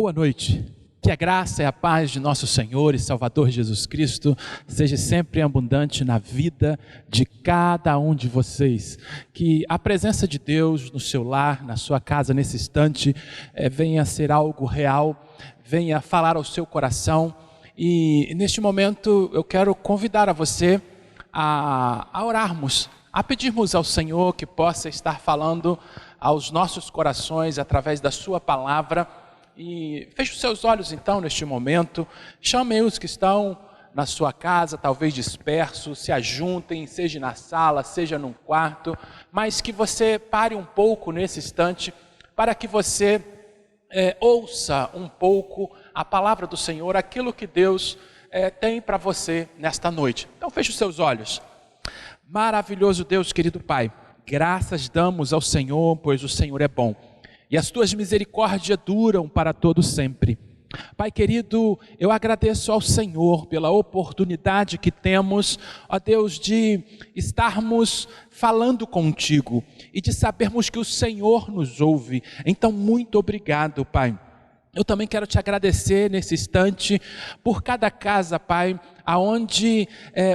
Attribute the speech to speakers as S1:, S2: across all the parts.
S1: Boa noite, que a graça e a paz de nosso Senhor e Salvador Jesus Cristo seja sempre abundante na vida de cada um de vocês. Que a presença de Deus no seu lar, na sua casa nesse instante, venha a ser algo real, venha falar ao seu coração. E neste momento eu quero convidar a você a orarmos, a pedirmos ao Senhor que possa estar falando aos nossos corações através da sua palavra. E feche os seus olhos então neste momento, chamem os que estão na sua casa, talvez dispersos, se ajuntem, seja na sala, seja num quarto, mas que você pare um pouco nesse instante, para que você ouça um pouco a palavra do Senhor, aquilo que Deus tem para você nesta noite. Então feche os seus olhos. Maravilhoso Deus, querido Pai, graças damos ao Senhor, pois o Senhor é bom. E as tuas misericórdias duram para todo sempre. Pai querido, eu agradeço ao Senhor pela oportunidade que temos, ó Deus, de estarmos falando contigo e de sabermos que o Senhor nos ouve. Então, muito obrigado, Pai. Eu também quero te agradecer nesse instante por cada casa, Pai, aonde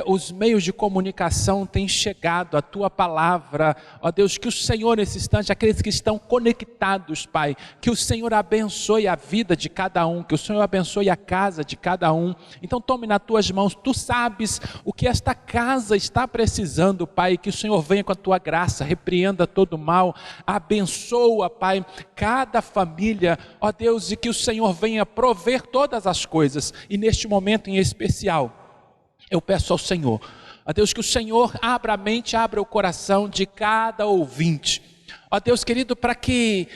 S1: os meios de comunicação têm chegado a tua palavra, ó Deus, que o Senhor nesse instante, aqueles que estão conectados, Pai, que o Senhor abençoe a vida de cada um, que o Senhor abençoe a casa de cada um. Então tome nas tuas mãos, tu sabes o que esta casa está precisando, Pai, que o Senhor venha com a tua graça, repreenda todo mal, abençoa, Pai, cada família, ó Deus, e que o Senhor venha prover todas as coisas, e neste momento em especial, eu peço ao Senhor, ó Deus, que o Senhor abra a mente, abra o coração de cada ouvinte, ó Deus querido, para que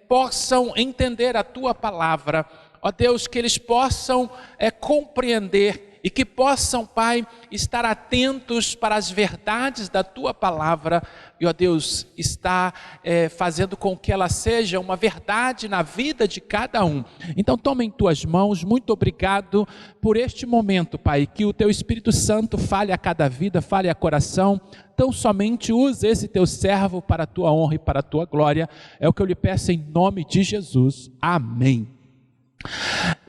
S1: possam entender a tua palavra, ó Deus, que eles possam compreender e que possam, Pai, estar atentos para as verdades da tua palavra e, ó Deus, está fazendo com que ela seja uma verdade na vida de cada um. Então toma em tuas mãos, muito obrigado por este momento, Pai, que o teu Espírito Santo fale a cada vida, fale a coração, tão somente use esse teu servo para a tua honra e para a tua glória, é o que eu lhe peço em nome de Jesus, amém.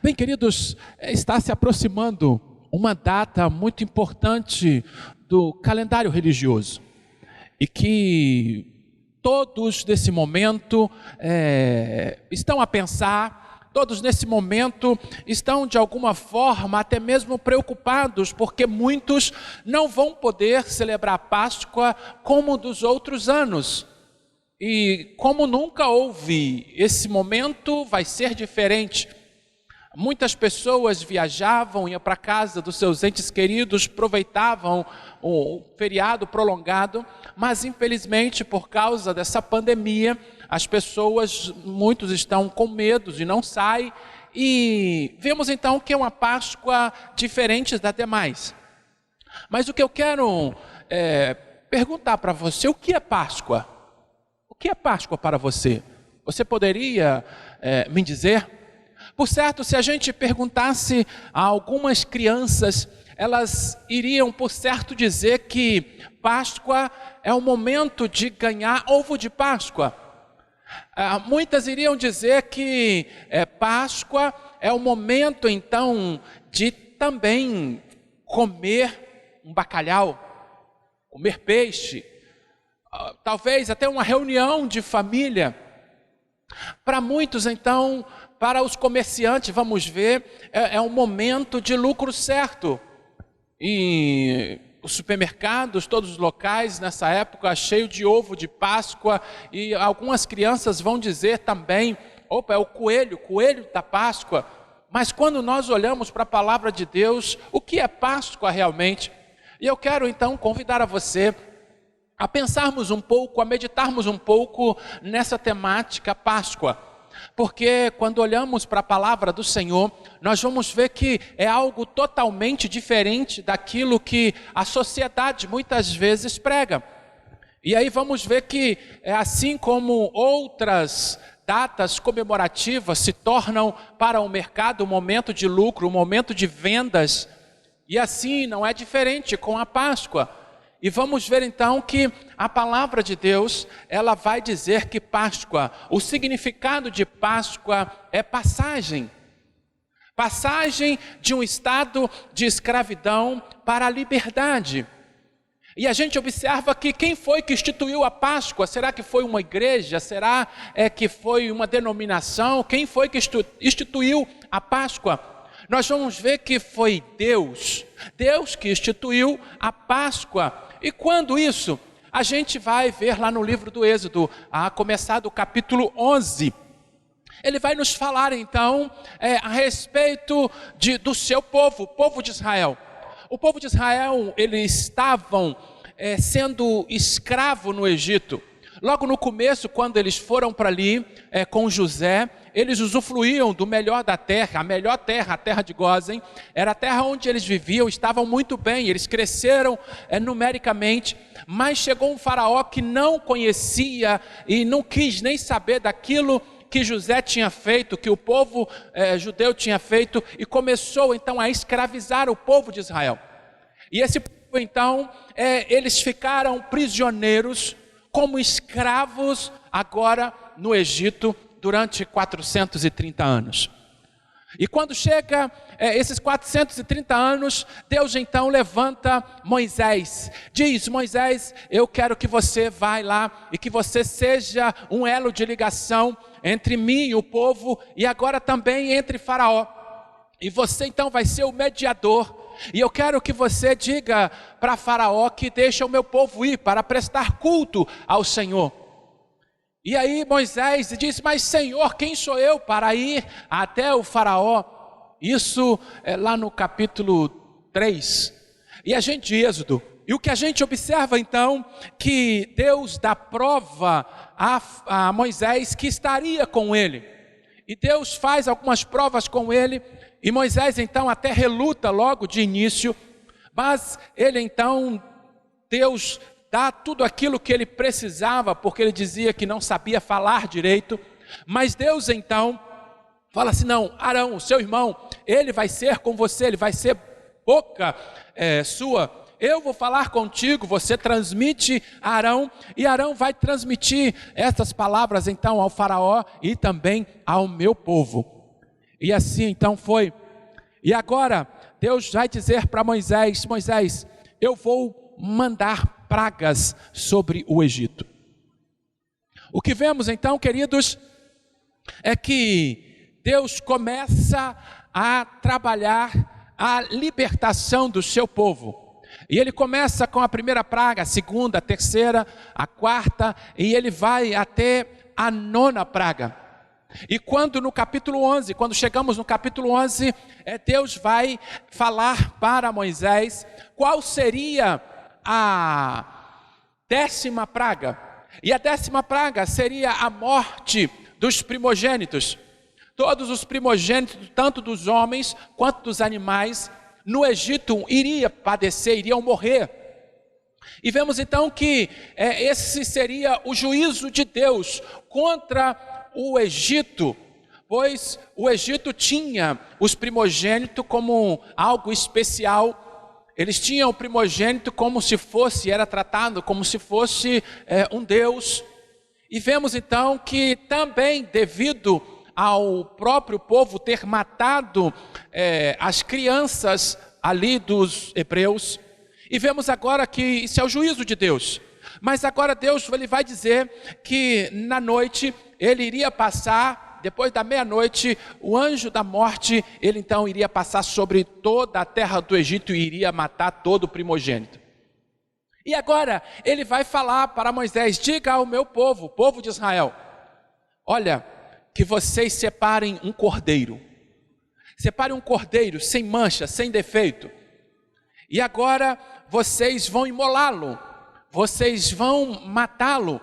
S1: Bem queridos, está se aproximando uma data muito importante do calendário religioso e que todos nesse momento estão a pensar, todos nesse momento estão de alguma forma até mesmo preocupados, porque muitos não vão poder celebrar a Páscoa como dos outros anos. E como nunca houve, esse momento vai ser diferente. Muitas pessoas viajavam, iam para a casa dos seus entes queridos, aproveitavam o feriado prolongado, mas infelizmente por causa dessa pandemia, as pessoas, muitos estão com medo e não saem, e vemos então que é uma Páscoa diferente das demais. Mas o que eu quero perguntar para você, o que é Páscoa? O que é Páscoa para você? Você poderia me dizer? Por certo, se a gente perguntasse a algumas crianças, elas iriam por certo dizer que Páscoa é o momento de ganhar ovo de Páscoa. Muitas iriam dizer que Páscoa é o momento então de também comer um bacalhau, comer peixe, talvez até uma reunião de família. Para muitos então, para os comerciantes, vamos ver, é um momento de lucro certo. E os supermercados, todos os locais nessa época, cheio de ovo de Páscoa, e algumas crianças vão dizer também, opa, é o coelho da Páscoa. Mas quando nós olhamos para a palavra de Deus, o que é Páscoa realmente? E eu quero então convidar a você a pensarmos um pouco, a meditarmos um pouco nessa temática Páscoa. Porque quando olhamos para a palavra do Senhor, nós vamos ver que é algo totalmente diferente daquilo que a sociedade muitas vezes prega. E aí vamos ver que assim como outras datas comemorativas se tornam para o mercado um momento de lucro, um momento de vendas, e assim não é diferente com a Páscoa. E vamos ver então que a palavra de Deus, ela vai dizer que Páscoa, o significado de Páscoa é passagem. Passagem de um estado de escravidão para a liberdade. E a gente observa que quem foi que instituiu a Páscoa? Será que foi uma igreja? Será que foi uma denominação? Quem foi que instituiu a Páscoa? Nós vamos ver que foi Deus. Deus que instituiu a Páscoa. E quando isso? A gente vai ver lá no livro do Êxodo, a começar do capítulo 11. Ele vai nos falar então a respeito do seu povo, o povo de Israel. O povo de Israel, eles estavam sendo escravo no Egito. Logo no começo, quando eles foram para ali com José, eles usufruíam do melhor da terra, a terra de Gósen. Era a terra onde eles viviam, estavam muito bem, eles cresceram numericamente. Mas chegou um faraó que não conhecia e não quis nem saber daquilo que José tinha feito, que o povo judeu tinha feito, e começou então a escravizar o povo de Israel. E esse povo então, eles ficaram prisioneiros, como escravos agora no Egito, durante 430 anos. E quando chega esses 430 anos, Deus então levanta Moisés. Diz: Moisés, eu quero que você vá lá e que você seja um elo de ligação entre mim e o povo, e agora também entre Faraó. E você então vai ser o mediador. E eu quero que você diga para Faraó que deixa o meu povo ir para prestar culto ao Senhor. E aí Moisés disse: mas Senhor, quem sou eu para ir até o Faraó? Isso é lá no capítulo 3. E a gente Êxodo. E o que a gente observa então, que Deus dá prova a Moisés que estaria com ele. E Deus faz algumas provas com ele. E Moisés então até reluta logo de início. Mas ele então, Deus dá tudo aquilo que ele precisava, porque ele dizia que não sabia falar direito. Mas Deus então fala assim: não, Arão, o seu irmão, ele vai ser com você, ele vai ser boca sua. Eu vou falar contigo, você transmite a Arão, e Arão vai transmitir essas palavras então ao faraó e também ao meu povo. E assim então foi. E agora Deus vai dizer para Moisés: Moisés, eu vou mandar pragas sobre o Egito. O que vemos então, queridos, é que Deus começa a trabalhar a libertação do seu povo. E ele começa com a primeira praga, a segunda, a terceira, a quarta, e ele vai até a 9ª praga. E quando no capítulo 11, quando chegamos no capítulo 11, Deus vai falar para Moisés qual seria a 10ª praga. E a 10ª praga seria a morte dos primogênitos. Todos os primogênitos, tanto dos homens quanto dos animais, no Egito iriam padecer, iriam morrer. E vemos então que esse seria o juízo de Deus contra o Egito, pois o Egito tinha os primogênitos como algo especial. Eles tinham o primogênito como se fosse, era tratado como se fosse um Deus. E vemos então que também devido ao próprio povo ter matado as crianças ali dos hebreus. E vemos agora que isso é o juízo de Deus. Mas agora Deus ele vai dizer que na noite ele iria passar, depois da meia-noite, o anjo da morte, ele então iria passar sobre toda a terra do Egito e iria matar todo o primogênito. E agora ele vai falar para Moisés: diga ao meu povo, o povo de Israel, olha, que vocês separem um cordeiro. Separem um cordeiro sem mancha, sem defeito. E agora vocês vão imolá-lo. Vocês vão matá-lo.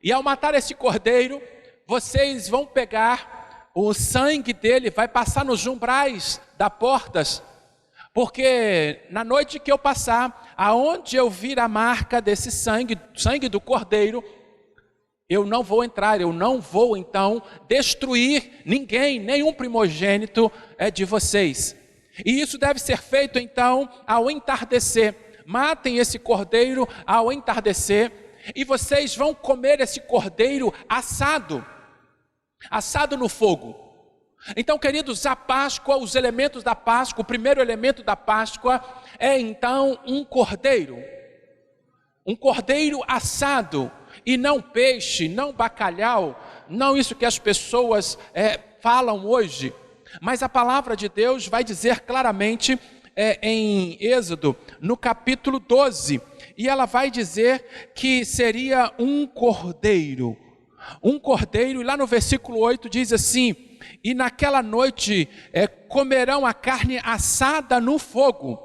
S1: E ao matar esse cordeiro, vocês vão pegar o sangue dele, vai passar nos umbrais das portas. Porque na noite que eu passar, aonde eu vir a marca desse sangue, sangue do cordeiro, eu não vou entrar, eu não vou então destruir ninguém, nenhum primogênito de vocês. E isso deve ser feito então ao entardecer. matem esse cordeiro ao entardecer, e vocês vão comer esse cordeiro assado no fogo. Então, queridos, a Páscoa, os elementos da Páscoa, o primeiro elemento da Páscoa é então um cordeiro assado, e não peixe, não bacalhau, não isso que as pessoas falam hoje, mas a palavra de Deus vai dizer claramente em Êxodo, no capítulo 12, e ela vai dizer que seria um cordeiro, e lá no versículo 8 diz assim: e naquela noite comerão a carne assada no fogo.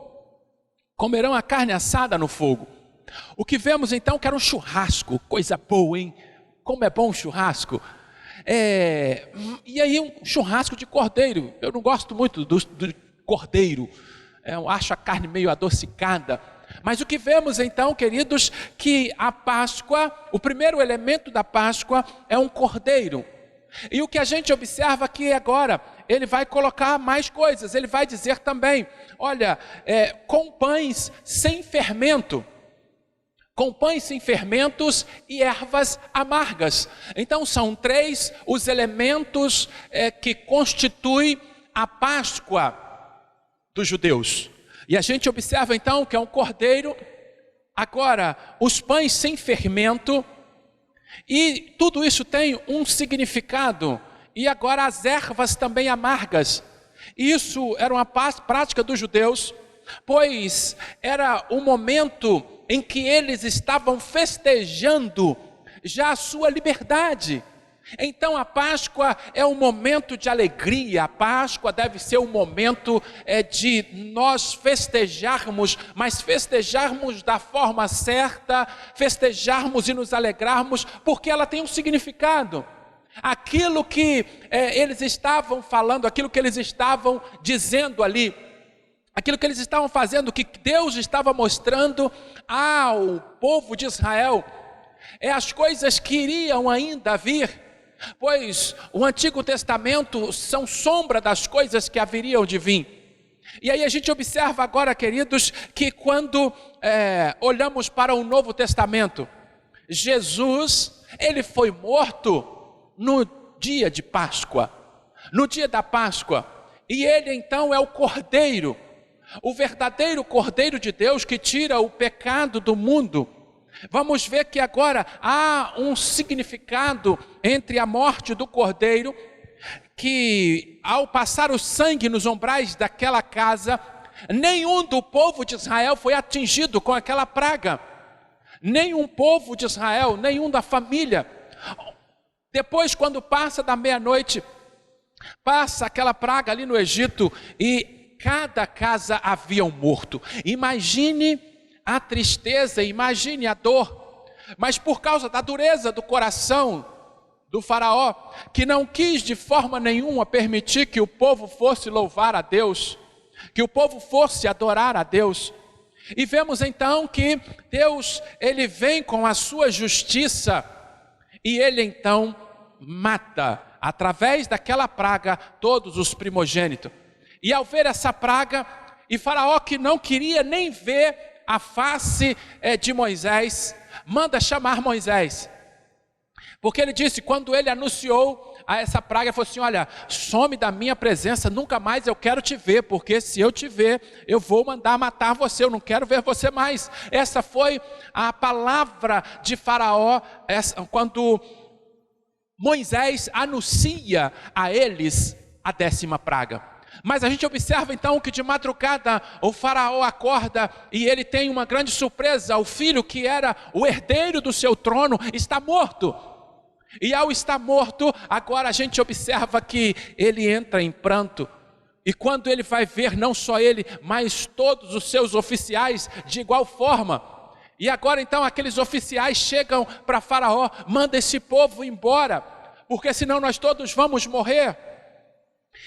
S1: O que vemos então que era um churrasco, coisa boa, hein? Como é bom um churrasco. E aí um churrasco de cordeiro. Eu não gosto muito do cordeiro, eu acho a carne meio adocicada. Mas o que vemos então, queridos, que a Páscoa, o primeiro elemento da Páscoa é um cordeiro. E o que a gente observa aqui agora, ele vai colocar mais coisas, ele vai dizer também, olha, com pães sem fermentos e ervas amargas. Então são 3 os elementos que constituem a Páscoa dos judeus. E a gente observa então que é um cordeiro, agora os pães sem fermento, e tudo isso tem um significado, e agora as ervas também amargas. Isso era uma prática dos judeus, pois era o momento em que eles estavam festejando já a sua liberdade. Então a Páscoa é um momento de alegria, a Páscoa deve ser um momento de nós festejarmos, mas festejarmos da forma certa, festejarmos e nos alegrarmos, porque ela tem um significado. Aquilo que eles estavam falando, aquilo que eles estavam dizendo ali, aquilo que eles estavam fazendo, que Deus estava mostrando ao povo de Israel, as coisas que iriam ainda vir, pois o Antigo Testamento são sombra das coisas que haveriam de vir. E aí a gente observa agora, queridos, que quando olhamos para o Novo Testamento, Jesus, ele foi morto no dia de Páscoa, no dia da Páscoa, e ele então é o Cordeiro, o verdadeiro Cordeiro de Deus que tira o pecado do mundo. Vamos ver que agora há um significado entre a morte do Cordeiro, que ao passar o sangue nos umbrais daquela casa, nenhum do povo de Israel foi atingido com aquela praga, nenhum povo de Israel, nenhum da família. Depois, quando passa da meia-noite, passa aquela praga ali no Egito, e cada casa havia um morto. Imagine a tristeza, imagine a dor, mas por causa da dureza do coração do faraó, que não quis de forma nenhuma permitir que o povo fosse louvar a Deus, que o povo fosse adorar a Deus. E vemos então que Deus, ele vem com a sua justiça, e ele então mata, através daquela praga, todos os primogênitos. E ao ver essa praga, e faraó, que não queria nem ver a face de Moisés, manda chamar Moisés, porque ele disse, quando ele anunciou a essa praga, ele falou assim: olha, some da minha presença, nunca mais eu quero te ver, porque se eu te ver, eu vou mandar matar você, eu não quero ver você mais. Essa foi a palavra de faraó, quando Moisés anuncia a eles a 10ª praga. Mas a gente observa então que de madrugada o faraó acorda e ele tem uma grande surpresa: o filho que era o herdeiro do seu trono está morto. E ao estar morto, agora a gente observa que ele entra em pranto. E quando ele vai ver, não só ele, mas todos os seus oficiais de igual forma. E agora então aqueles oficiais chegam para faraó: manda esse povo embora, porque senão nós todos vamos morrer.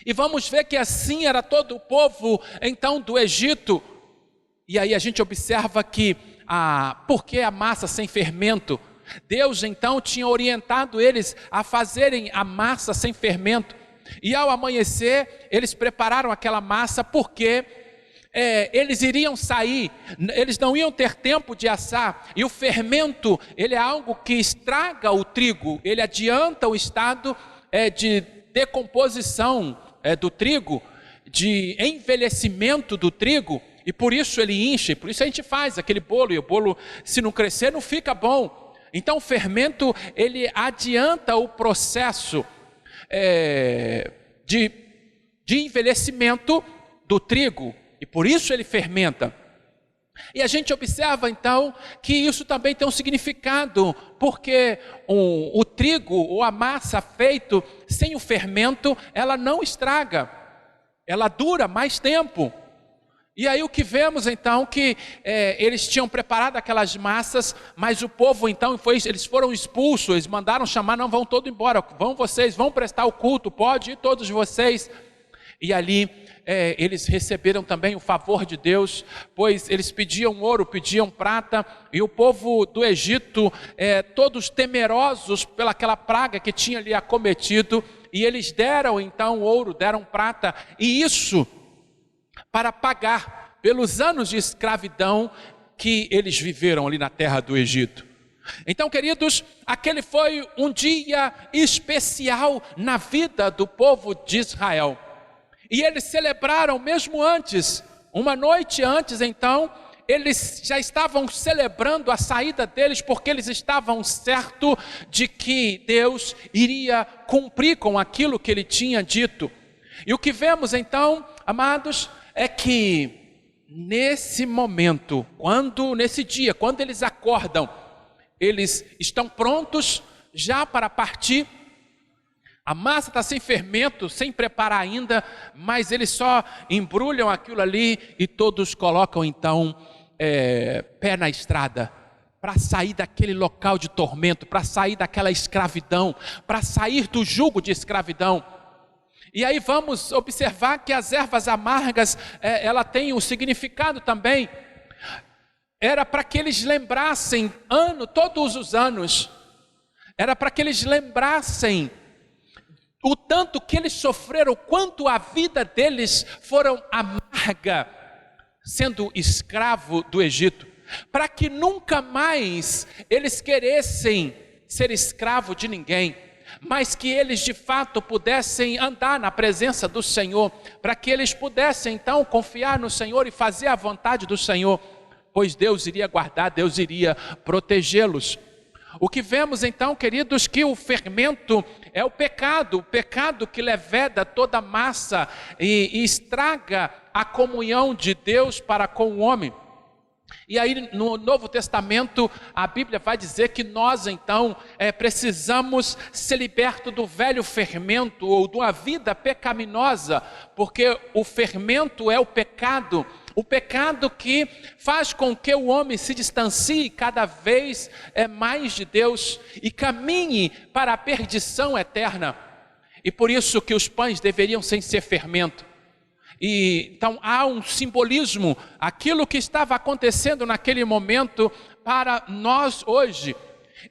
S1: E vamos ver que assim era todo o povo então do Egito. E aí a gente observa que por que a massa sem fermento? Deus então tinha orientado eles a fazerem a massa sem fermento. E ao amanhecer eles prepararam aquela massa, porque eles iriam sair, eles não iam ter tempo de assar, e o fermento, ele é algo que estraga o trigo, ele adianta o estado de decomposição do trigo, de envelhecimento do trigo, e por isso ele incha, por isso a gente faz aquele bolo, e o bolo, se não crescer, não fica bom. Então o fermento, ele adianta o processo de envelhecimento do trigo, e por isso ele fermenta. E a gente observa então que isso também tem um significado, porque o trigo ou a massa feito sem o fermento, ela não estraga, ela dura mais tempo. E aí o que vemos então que eles tinham preparado aquelas massas, mas o povo então eles foram expulsos, eles mandaram chamar, não, vão todos embora, vão vocês, vão prestar o culto, pode ir todos vocês. E ali eles receberam também o favor de Deus, pois eles pediam ouro, pediam prata, e o povo do Egito, todos temerosos pelaquela praga que tinha lhe acometido, e eles deram então ouro, deram prata, e isso para pagar pelos anos de escravidão que eles viveram ali na terra do Egito. Então, queridos, aquele foi um dia especial na vida do povo de Israel. E eles celebraram mesmo antes, uma noite antes então, eles já estavam celebrando a saída deles, porque eles estavam certos de que Deus iria cumprir com aquilo que ele tinha dito. E o que vemos então, amados, é que nesse momento, nesse dia, quando eles acordam, eles estão prontos já para partir. A massa está sem fermento, sem preparar ainda, mas eles só embrulham aquilo ali e todos colocam então pé na estrada, para sair daquele local de tormento, para sair daquela escravidão, para sair do jugo de escravidão. E aí vamos observar que as ervas amargas, ela tem um significado também. Era para que eles lembrassem todos os anos, era para que eles lembrassem o tanto que eles sofreram, quanto a vida deles foram amarga, sendo escravo do Egito, para que nunca mais eles queressem ser escravo de ninguém, mas que eles de fato pudessem andar na presença do Senhor, para que eles pudessem então confiar no Senhor e fazer a vontade do Senhor, pois Deus iria guardar, Deus iria protegê-los. O que vemos então, queridos, que o fermento é o pecado que leveda toda a massa e estraga a comunhão de Deus para com o homem. E aí no Novo Testamento a Bíblia vai dizer que nós então precisamos ser libertos do velho fermento ou de uma vida pecaminosa, porque o fermento é o pecado que faz com que o homem se distancie cada vez mais de Deus e caminhe para a perdição eterna. E por isso que os pães deveriam sem ser fermento. E então há um simbolismo, aquilo que estava acontecendo naquele momento para nós hoje.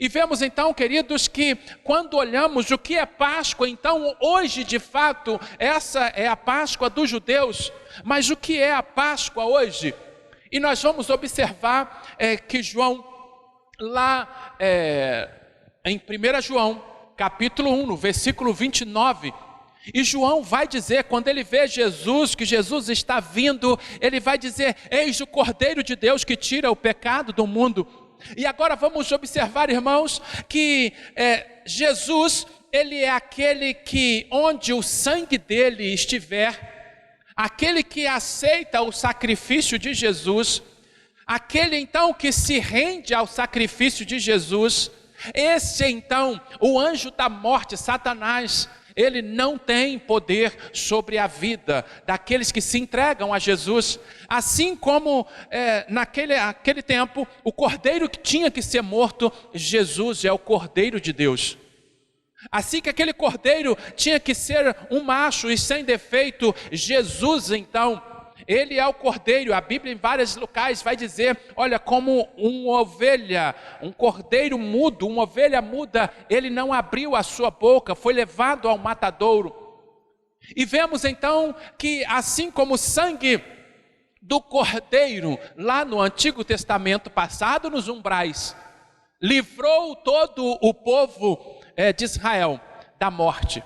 S1: E vemos então, queridos, que quando olhamos o que é Páscoa, então hoje de fato essa é a Páscoa dos judeus, mas o que é a Páscoa hoje? E nós vamos observar que João, lá em 1 João, capítulo 1, no versículo 29, e João vai dizer, quando ele vê Jesus, que Jesus está vindo, ele vai dizer: eis o Cordeiro de Deus que tira o pecado do mundo. E agora vamos observar, irmãos, que Jesus, ele é aquele que, onde o sangue dele estiver, aquele que aceita o sacrifício de Jesus, aquele então que se rende ao sacrifício de Jesus, esse então, o anjo da morte, Satanás, ele não tem poder sobre a vida daqueles que se entregam a Jesus. Assim como naquele tempo, o cordeiro que tinha que ser morto, Jesus é o Cordeiro de Deus. Assim que aquele cordeiro tinha que ser um macho e sem defeito, Jesus então, ele é o cordeiro. A Bíblia em vários locais vai dizer, olha, como uma ovelha, um cordeiro mudo, uma ovelha muda, ele não abriu a sua boca, foi levado ao matadouro. E vemos então que assim como o sangue do Cordeiro, lá no Antigo Testamento passado, nos umbrais, livrou todo o povo de Israel da morte.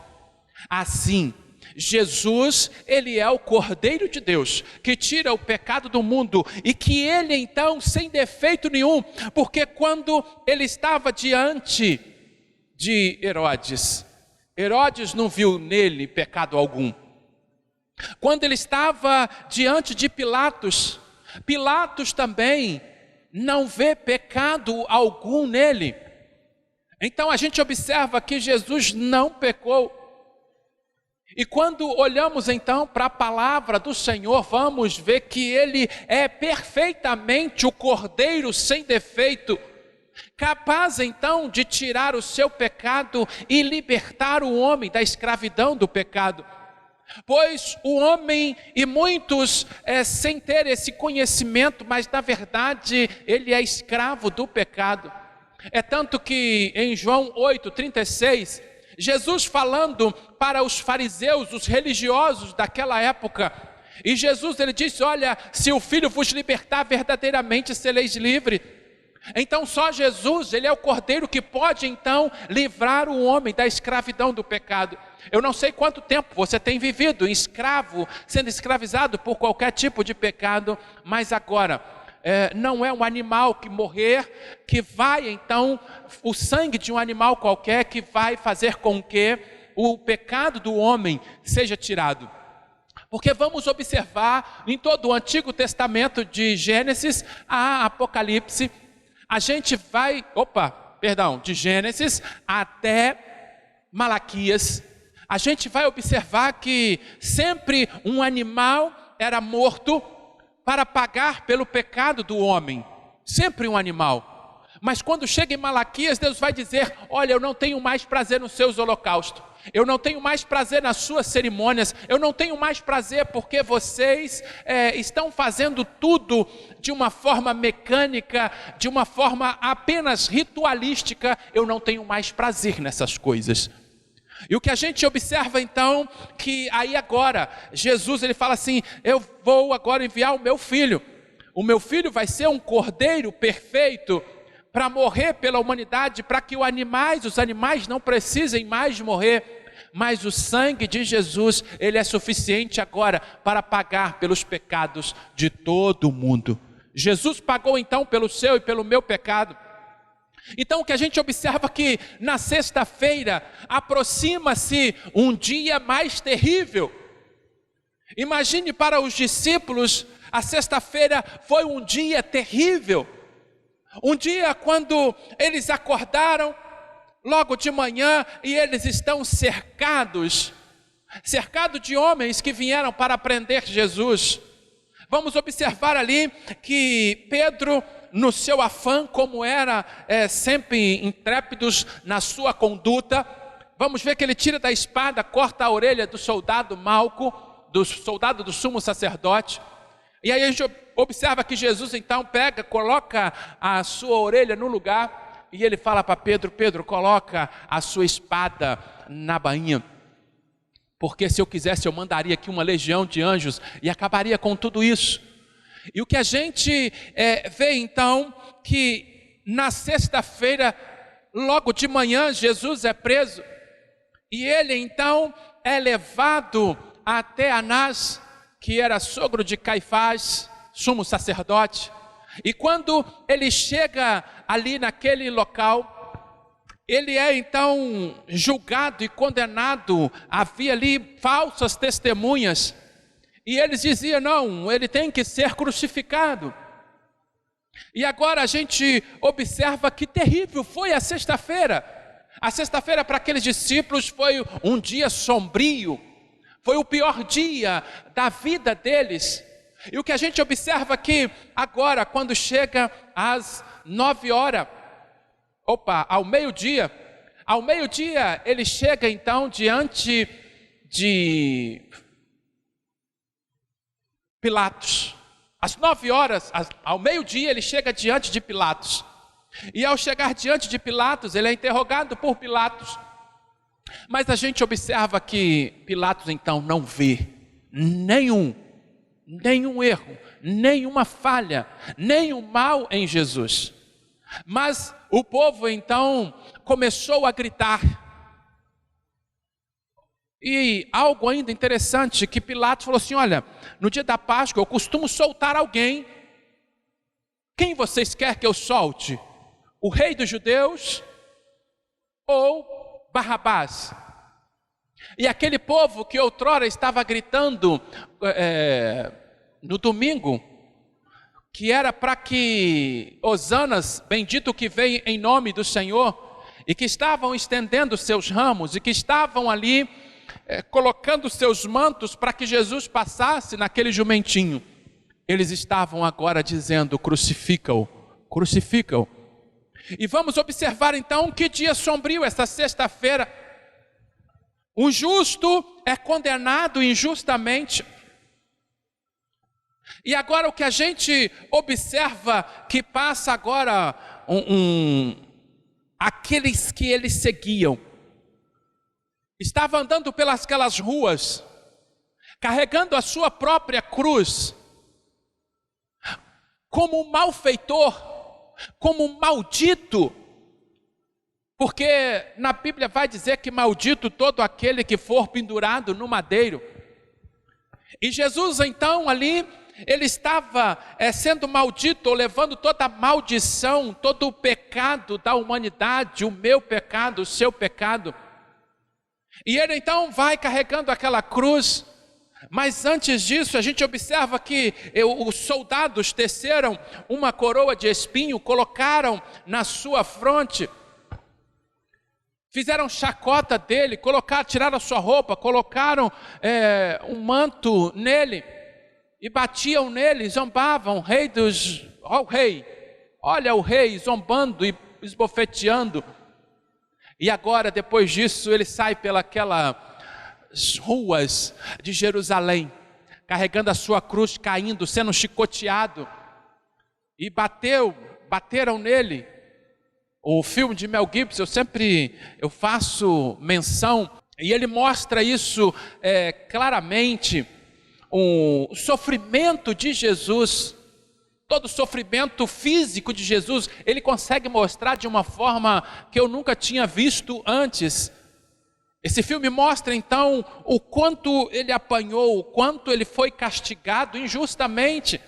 S1: Assim, Jesus, ele é o Cordeiro de Deus, que tira o pecado do mundo, e que ele então, sem defeito nenhum, porque quando ele estava diante de Herodes, Herodes não viu nele pecado algum. Quando ele estava diante de Pilatos, Pilatos também não vê pecado algum nele. Então a gente observa que Jesus não pecou. E quando olhamos então para a palavra do Senhor, vamos ver que ele é perfeitamente o Cordeiro sem defeito, capaz então de tirar o seu pecado e libertar o homem da escravidão do pecado. Pois o homem, e muitos sem ter esse conhecimento, mas na verdade ele é escravo do pecado. É tanto que em João 8:36, Jesus falando para os fariseus, os religiosos daquela época, e Jesus ele disse: olha, se o Filho vos libertar, verdadeiramente sereis livre. Então só Jesus, ele é o Cordeiro que pode então livrar o homem da escravidão do pecado. Eu não sei quanto tempo você tem vivido escravo, sendo escravizado por qualquer tipo de pecado, mas agora não é um animal que morrer, que vai então, o sangue de um animal qualquer, que vai fazer com que o pecado do homem seja tirado. Porque vamos observar em todo o Antigo Testamento, de Gênesis a Apocalipse, a gente vai, de Gênesis até Malaquias, a gente vai observar que sempre um animal era morto para pagar pelo pecado do homem, sempre um animal. Mas quando chega em Malaquias, Deus vai dizer: olha, eu não tenho mais prazer nos seus holocaustos, eu não tenho mais prazer nas suas cerimônias, eu não tenho mais prazer porque vocês estão fazendo tudo de uma forma mecânica, de uma forma apenas ritualística. Eu não tenho mais prazer nessas coisas. E o que a gente observa então, que aí agora, Jesus ele fala assim: eu vou agora enviar o meu filho vai ser um cordeiro perfeito, para morrer pela humanidade, para que os animais não precisem mais morrer, mas o sangue de Jesus, ele é suficiente agora para pagar pelos pecados de todo o mundo. Jesus pagou então pelo seu e pelo meu pecado. Então o que a gente observa que na sexta-feira aproxima-se um dia mais terrível. Imagine, para os discípulos, a sexta-feira foi um dia terrível. Um dia quando eles acordaram logo de manhã e eles estão cercados de homens que vieram para prender Jesus. Vamos observar ali que Pedro, no seu afã, como era sempre intrépidos na sua conduta, vamos ver que ele tira da espada, corta a orelha do soldado Malco, do soldado do sumo sacerdote. E aí a gente observa que Jesus então coloca a sua orelha no lugar, e ele fala para Pedro: Pedro, coloca a sua espada na bainha, porque se eu quisesse eu mandaria aqui uma legião de anjos e acabaria com tudo isso. E o que a gente vê então, que na sexta-feira, logo de manhã, Jesus é preso, e ele então é levado até Anás, que era sogro de Caifás, sumo sacerdote. E quando ele chega ali naquele local, ele é então julgado e condenado. Havia ali falsas testemunhas, e eles diziam: não, ele tem que ser crucificado. E agora a gente observa que terrível foi a sexta-feira. A sexta-feira para aqueles discípulos foi um dia sombrio, foi o pior dia da vida deles. E o que a gente observa aqui agora, quando chega às 9 horas, ao meio-dia, ele chega então diante de Pilatos. Às 9 horas, ao meio-dia, ele chega diante de Pilatos. E ao chegar diante de Pilatos, ele é interrogado por Pilatos. Mas a gente observa que Pilatos então não vê nenhum nenhum erro, nenhuma falha, nenhum mal em Jesus. Mas o povo então começou a gritar. E algo ainda interessante, que Pilatos falou assim: olha, no dia da Páscoa eu costumo soltar alguém. Quem vocês querem que eu solte? O rei dos judeus ou Barrabás? E aquele povo que outrora estava gritando no domingo, que era para que Hosanas, bendito que vem em nome do Senhor, e que estavam estendendo seus ramos, e que estavam ali colocando seus mantos para que Jesus passasse naquele jumentinho, eles estavam agora dizendo: crucifica-o, crucifica-o. E vamos observar então que dia sombrio esta sexta-feira. O justo é condenado injustamente. E agora o que a gente observa que passa agora, aqueles que eles seguiam, estavam andando pelas aquelas ruas, carregando a sua própria cruz, como um malfeitor, como um maldito, porque na Bíblia vai dizer que maldito todo aquele que for pendurado no madeiro. E Jesus então ali, ele estava sendo maldito, ou levando toda a maldição, todo o pecado da humanidade, o meu pecado, o seu pecado. E ele então vai carregando aquela cruz. Mas antes disso, a gente observa que os soldados teceram uma coroa de espinho, colocaram na sua fronte, fizeram chacota dele, tiraram a sua roupa, colocaram um manto nele, e batiam nele, zombavam: ó o rei, olha o rei, zombando e esbofeteando. E agora, depois disso, ele sai pelas ruas de Jerusalém, carregando a sua cruz, caindo, sendo chicoteado, e bateram nele. O filme de Mel Gibson, eu faço menção, e ele mostra isso claramente, o sofrimento de Jesus, todo o sofrimento físico de Jesus, ele consegue mostrar de uma forma que eu nunca tinha visto antes. Esse filme mostra então o quanto ele apanhou, o quanto ele foi castigado injustamente.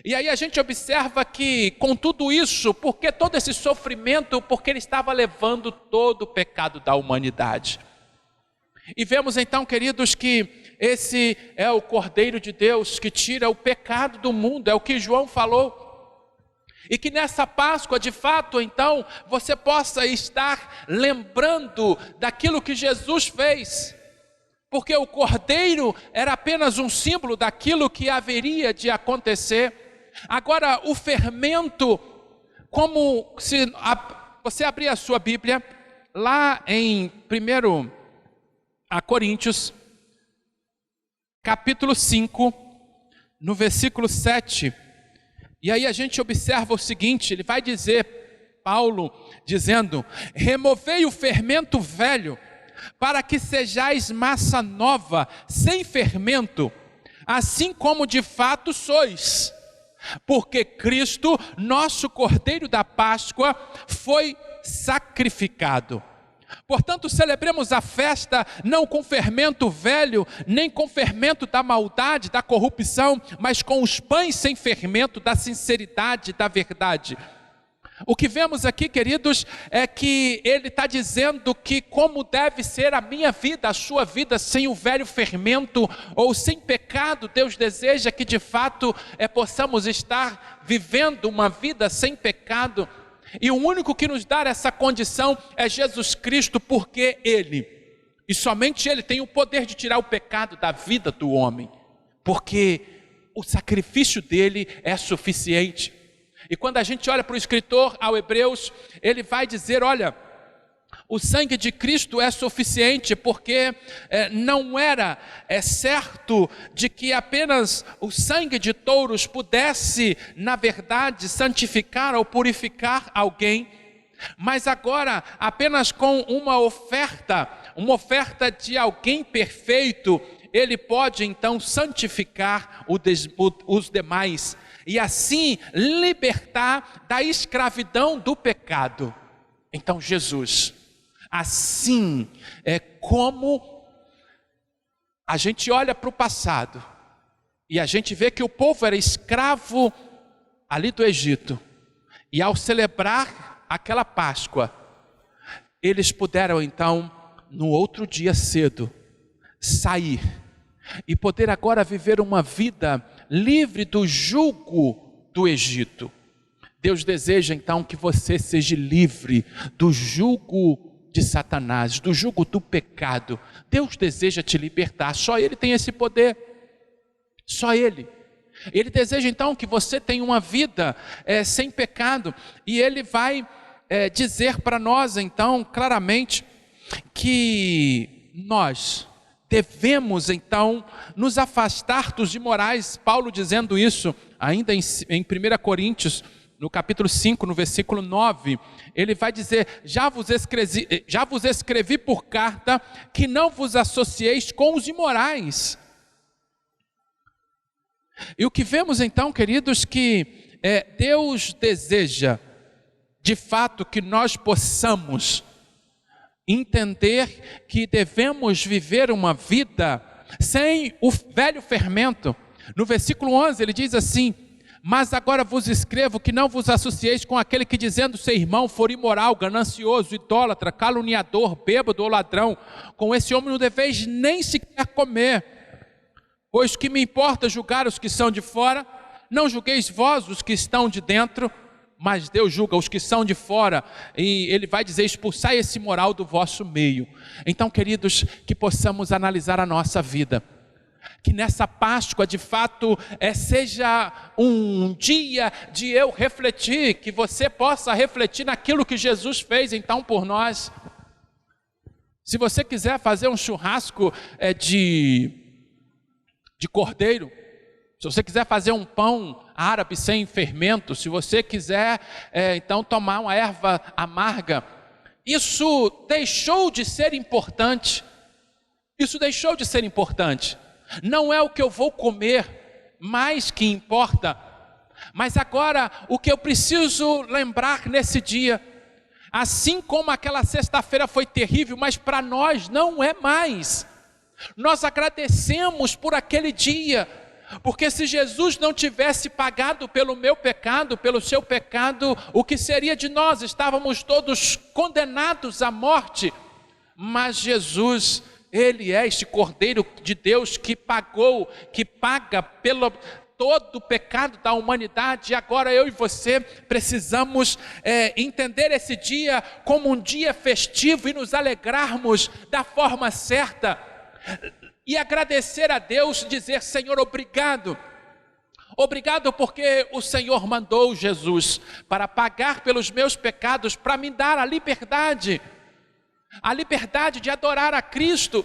S1: E aí a gente observa que com tudo isso, porque todo esse sofrimento, porque ele estava levando todo o pecado da humanidade. E vemos então, queridos, que esse é o Cordeiro de Deus que tira o pecado do mundo, é o que João falou. E que nessa Páscoa, de fato, então, você possa estar lembrando daquilo que Jesus fez. Porque o Cordeiro era apenas um símbolo daquilo que haveria de acontecer. Agora, o fermento, como se você abrir a sua Bíblia, lá em 1 Coríntios, capítulo 5, no versículo 7, e aí a gente observa o seguinte, ele vai dizer, Paulo dizendo: removei o fermento velho, para que sejais massa nova, sem fermento, assim como de fato sois, porque Cristo, nosso Cordeiro da Páscoa, foi sacrificado. Portanto, celebremos a festa não com fermento velho, nem com fermento da maldade, da corrupção, mas com os pães sem fermento da sinceridade, da verdade. O que vemos aqui, queridos, é que ele está dizendo que como deve ser a minha vida, a sua vida, sem o velho fermento ou sem pecado. Deus deseja que de fato possamos estar vivendo uma vida sem pecado. E o único que nos dá essa condição é Jesus Cristo, porque Ele, e somente Ele, tem o poder de tirar o pecado da vida do homem, porque o sacrifício dele é suficiente. E quando a gente olha para o escritor ao Hebreus, ele vai dizer: olha, o sangue de Cristo é suficiente, porque não era certo de que apenas o sangue de touros pudesse, na verdade, santificar ou purificar alguém, mas agora apenas com uma oferta de alguém perfeito, ele pode então santificar os demais e assim libertar da escravidão do pecado. Então Jesus, assim é como a gente olha para o passado e a gente vê que o povo era escravo ali do Egito, e ao celebrar aquela Páscoa, eles puderam então, no outro dia cedo, sair e poder agora viver uma vida livre do jugo do Egito. Deus deseja então que você seja livre do jugo de Satanás, do jugo do pecado. Deus deseja te libertar, só Ele tem esse poder, só Ele. Ele deseja então que você tenha uma vida sem pecado, e Ele vai dizer para nós então claramente que nós devemos então nos afastar dos imorais. Paulo dizendo isso ainda em 1 Coríntios, no capítulo 5, no versículo 9, ele vai dizer: já vos escrevi por carta que não vos associeis com os imorais. E o que vemos então, queridos, que Deus deseja de fato que nós possamos entender que devemos viver uma vida sem o velho fermento. No versículo 11 ele diz assim: mas agora vos escrevo que não vos associeis com aquele que, dizendo ser irmão, for imoral, ganancioso, idólatra, caluniador, bêbado ou ladrão. Com esse homem não deveis nem sequer comer. Pois que me importa julgar os que são de fora? Não julgueis vós os que estão de dentro, mas Deus julga os que são de fora, e Ele vai dizer: expulsai esse imoral do vosso meio. Então, queridos, que possamos analisar a nossa vida, que nessa Páscoa de fato seja um dia de eu refletir, que você possa refletir naquilo que Jesus fez então por nós. Se você quiser fazer um churrasco de cordeiro, se você quiser fazer um pão árabe sem fermento, se você quiser então tomar uma erva amarga, isso deixou de ser importante. Isso deixou de ser importante. Não é o que eu vou comer mais que importa, mas agora o que eu preciso lembrar nesse dia, assim como aquela sexta-feira foi terrível, mas para nós não é mais. Nós agradecemos por aquele dia, porque se Jesus não tivesse pagado pelo meu pecado, pelo seu pecado, o que seria de nós? Estávamos todos condenados à morte. Mas Jesus, Ele é este Cordeiro de Deus que paga pelo todo o pecado da humanidade. E agora eu e você precisamos entender esse dia como um dia festivo e nos alegrarmos da forma certa. E agradecer a Deus, dizer: Senhor, obrigado. Obrigado porque o Senhor mandou Jesus para pagar pelos meus pecados, para me dar a liberdade de adorar a Cristo,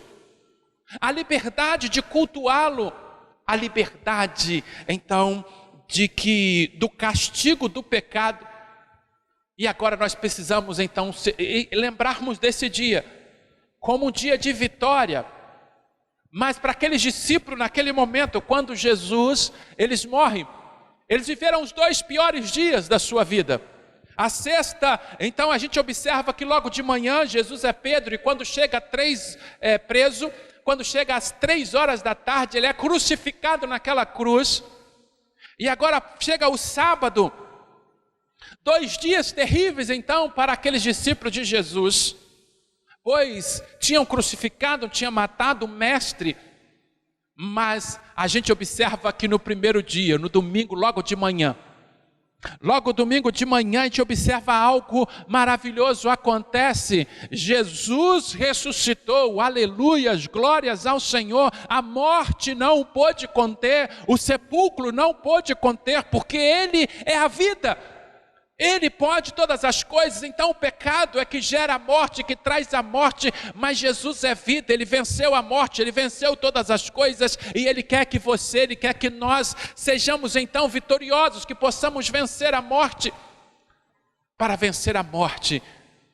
S1: a liberdade de cultuá-lo, a liberdade então do castigo do pecado. E agora nós precisamos então lembrarmos desse dia como um dia de vitória. Mas para aqueles discípulos naquele momento, quando eles morrem, eles viveram os 2 piores dias da sua vida. A sexta, então a gente observa que logo de manhã Jesus é Pedro, e quando chega preso, quando chega às 3 horas da tarde, ele é crucificado naquela cruz. E agora chega o sábado, 2 dias terríveis então para aqueles discípulos de Jesus, pois tinham crucificado, tinham matado o mestre. Mas a gente observa que no primeiro dia, no domingo, logo domingo de manhã, a gente observa algo maravilhoso acontece. Jesus ressuscitou, aleluias, glórias ao Senhor. A morte não o pôde conter, o sepulcro não pôde conter, porque Ele é a vida. Ele pode todas as coisas. Então o pecado é que gera a morte, que traz a morte, mas Jesus é vida. Ele venceu a morte, Ele venceu todas as coisas, e Ele quer que Ele quer que nós sejamos então vitoriosos, que possamos vencer a morte. Para vencer a morte,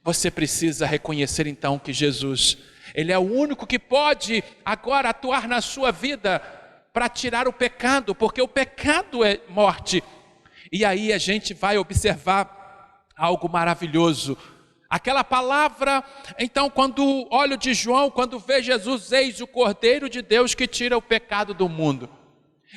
S1: você precisa reconhecer então que Jesus Ele é o único que pode agora atuar na sua vida para tirar o pecado, porque o pecado é morte. E aí a gente vai observar algo maravilhoso. Aquela palavra, então, quando olho de João, quando vê Jesus, eis o Cordeiro de Deus que tira o pecado do mundo.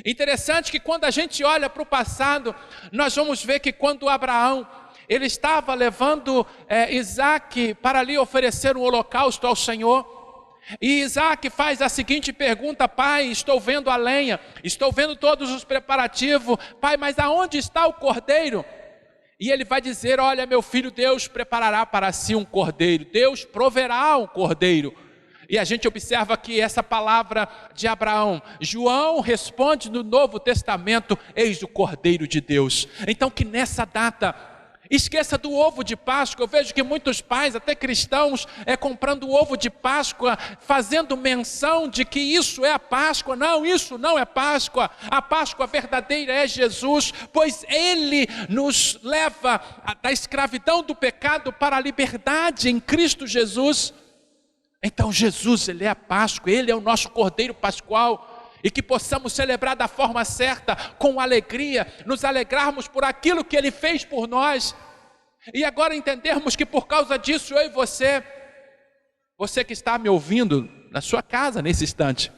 S1: Interessante que quando a gente olha para o passado, nós vamos ver que quando Abraão, ele estava levando Isaac para ali oferecer um holocausto ao Senhor, e Isaac faz a seguinte pergunta: pai, estou vendo a lenha, estou vendo todos os preparativos, pai, mas aonde está o cordeiro? E ele vai dizer: olha, meu filho, Deus preparará para si um cordeiro, Deus proverá um cordeiro. E a gente observa que essa palavra de Abraão, João responde no Novo Testamento: eis o Cordeiro de Deus. Então que nessa data, esqueça do ovo de Páscoa. Eu vejo que muitos pais, até cristãos, comprando o ovo de Páscoa, fazendo menção de que isso é a Páscoa. Não, isso não é Páscoa. A Páscoa verdadeira é Jesus, pois Ele nos leva da escravidão do pecado para a liberdade em Cristo Jesus. Então Jesus, Ele é a Páscoa, Ele é o nosso Cordeiro Pascual, e que possamos celebrar da forma certa, com alegria, nos alegrarmos por aquilo que Ele fez por nós, e agora entendermos que por causa disso, eu e você que está me ouvindo na sua casa nesse instante,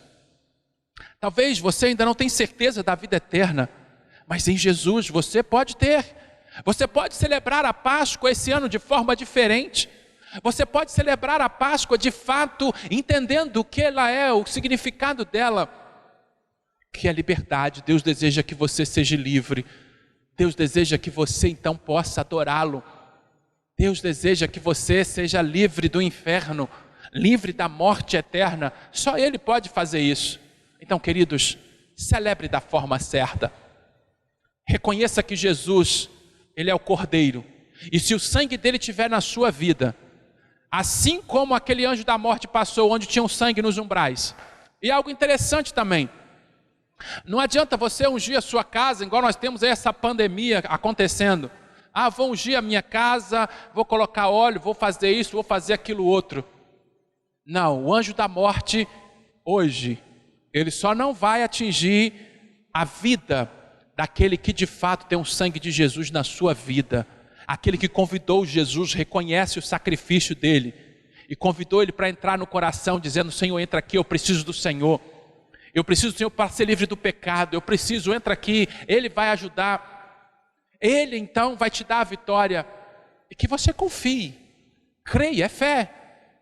S1: talvez você ainda não tenha certeza da vida eterna, mas em Jesus você pode ter. Você pode celebrar a Páscoa esse ano de forma diferente. Você pode celebrar a Páscoa de fato, entendendo o que ela é, o significado dela, que é liberdade. Deus deseja que você seja livre. Deus deseja que você então possa adorá-lo. Deus deseja que você seja livre do inferno, livre da morte eterna. Só Ele pode fazer isso. Então, queridos, celebre da forma certa. Reconheça que Jesus, Ele é o Cordeiro. E se o sangue dele estiver na sua vida, assim como aquele anjo da morte passou, onde tinha um sangue nos umbrais. E algo interessante também, não adianta você ungir a sua casa, igual nós temos aí essa pandemia acontecendo. Vou ungir a minha casa, vou colocar óleo, vou fazer isso, vou fazer aquilo outro. Não, o anjo da morte, hoje, ele só não vai atingir a vida daquele que de fato tem o sangue de Jesus na sua vida. Aquele que convidou Jesus, reconhece o sacrifício dele e convidou ele para entrar no coração, dizendo: Senhor, entra aqui, eu preciso do Senhor. Eu preciso do Senhor para ser livre do pecado. Eu preciso, entra aqui. Ele vai ajudar. Ele então vai te dar a vitória. E que você confie, creia, é fé.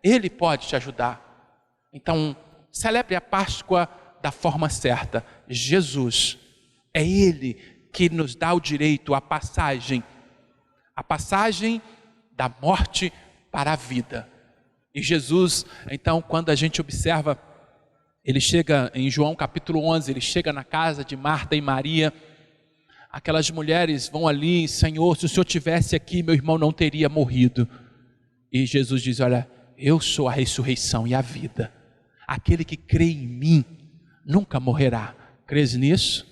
S1: Ele pode te ajudar. Então, celebre a Páscoa da forma certa. Jesus, é Ele que nos dá o direito, a passagem da morte para a vida. E Jesus, então, quando a gente observa, ele chega em João capítulo 11, ele chega na casa de Marta e Maria, aquelas mulheres vão ali: Senhor, se o Senhor tivesse aqui, meu irmão não teria morrido. E Jesus diz: olha, eu sou a ressurreição e a vida, aquele que crê em mim nunca morrerá. Crês nisso?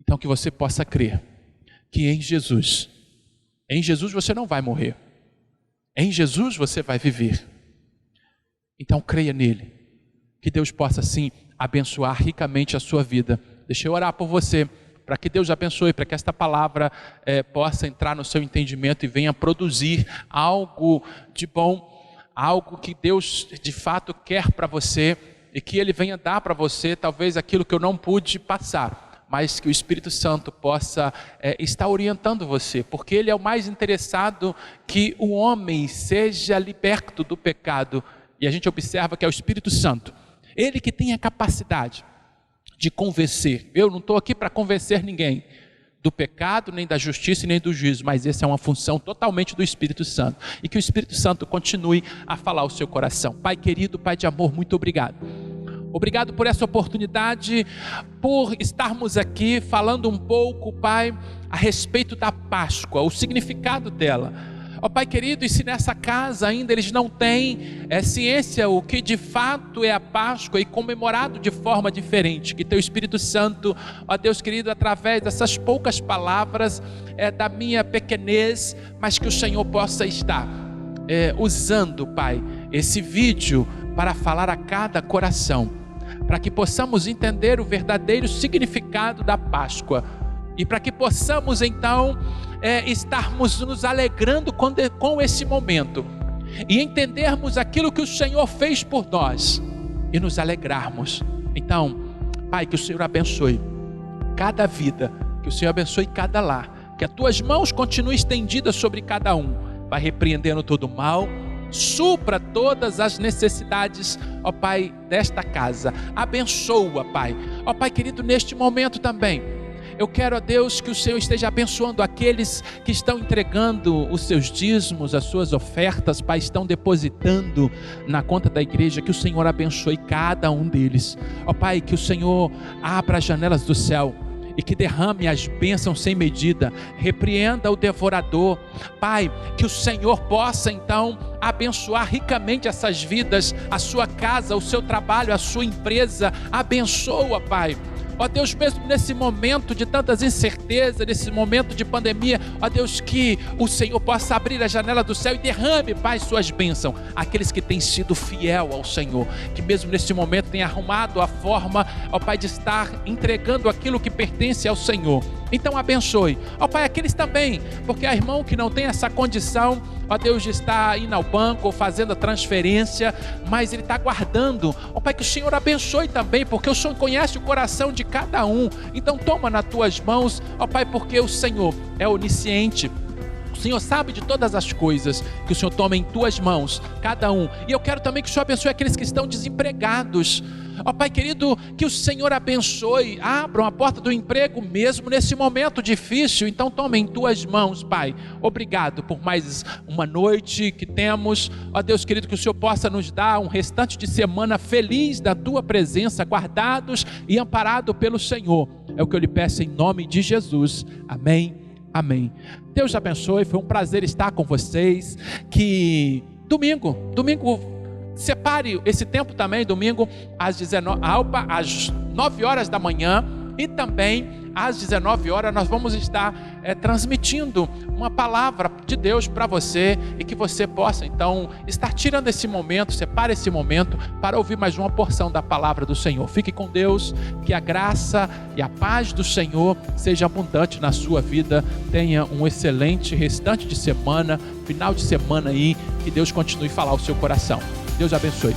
S1: Então que você possa crer que em Jesus você não vai morrer, em Jesus você vai viver. Então creia nele, que Deus possa assim abençoar ricamente a sua vida. Deixa eu orar por você, para que Deus abençoe, para que esta palavra possa entrar no seu entendimento e venha produzir algo de bom, algo que Deus de fato quer para você, e que Ele venha dar para você talvez aquilo que eu não pude passar, mas que o Espírito Santo possa estar orientando você, porque Ele é o mais interessado que o homem seja liberto do pecado. E a gente observa que é o Espírito Santo, Ele que tem a capacidade de convencer. Eu não estou aqui para convencer ninguém do pecado, nem da justiça, nem do juízo, mas essa é uma função totalmente do Espírito Santo, e que o Espírito Santo continue a falar ao seu coração. Pai querido, Pai de amor, muito obrigado. Obrigado por essa oportunidade, por estarmos aqui falando um pouco, Pai, a respeito da Páscoa, o significado dela. Ó Pai querido, e se nessa casa ainda eles não têm ciência o que de fato é a Páscoa e comemorado de forma diferente, que Teu Espírito Santo, ó Deus querido, através dessas poucas palavras da minha pequenez, mas que o Senhor possa estar usando, Pai, esse vídeo para falar a cada coração, para que possamos entender o verdadeiro significado da Páscoa e para que possamos então estarmos nos alegrando com esse momento e entendermos aquilo que o Senhor fez por nós e nos alegrarmos. Então, Pai, que o Senhor abençoe cada vida, que o Senhor abençoe cada lar, que as tuas mãos continuem estendidas sobre cada um, vai repreendendo todo o mal, supra todas as necessidades, ó Pai, desta casa. Abençoa, Pai. Ó Pai querido, neste momento também, eu quero, ó Deus, que o Senhor esteja abençoando aqueles que estão entregando os seus dízimos, as suas ofertas, Pai, estão depositando na conta da igreja, que o Senhor abençoe cada um deles. Ó Pai, que o Senhor abra as janelas do céu e que derrame as bênçãos sem medida, repreenda o devorador. Pai, que o Senhor possa então abençoar ricamente essas vidas, a sua casa, o seu trabalho, a sua empresa. Abençoa, Pai. Ó Deus, mesmo nesse momento de tantas incertezas, nesse momento de pandemia, ó Deus, que o Senhor possa abrir a janela do céu e derrame, Pai, suas bênçãos. Aqueles que têm sido fiel ao Senhor, que mesmo nesse momento têm arrumado a forma, ó Pai, de estar entregando aquilo que pertence ao Senhor. Então abençoe, ó Pai, aqueles também, porque há irmão que não tem essa condição, ó Deus, de estar indo ao banco ou fazendo a transferência, mas ele está guardando. Ó Pai, que o Senhor abençoe também, porque o Senhor conhece o coração de cada um. Então toma nas tuas mãos, ó Pai, porque o Senhor é onisciente. O Senhor sabe de todas as coisas, que o Senhor toma em tuas mãos, cada um. E eu quero também que o Senhor abençoe aqueles que estão desempregados. Ó Pai querido, que o Senhor abençoe, abra a porta do emprego mesmo nesse momento difícil. Então toma em tuas mãos, Pai. Obrigado por mais uma noite que temos. Ó Deus querido, que o Senhor possa nos dar um restante de semana feliz da tua presença, guardados e amparados pelo Senhor. É o que eu lhe peço em nome de Jesus. Amém. Amém. Deus abençoe, foi um prazer estar com vocês. Que domingo, separe esse tempo também, domingo às 9 horas da manhã e também às 19 horas nós vamos estar transmitindo uma palavra de Deus para você e que você possa então estar tirando esse momento, separe esse momento para ouvir mais uma porção da palavra do Senhor. Fique com Deus, que a graça e a paz do Senhor seja abundante na sua vida. Tenha um excelente restante de semana, final de semana aí, que Deus continue a falar ao seu coração. Deus abençoe.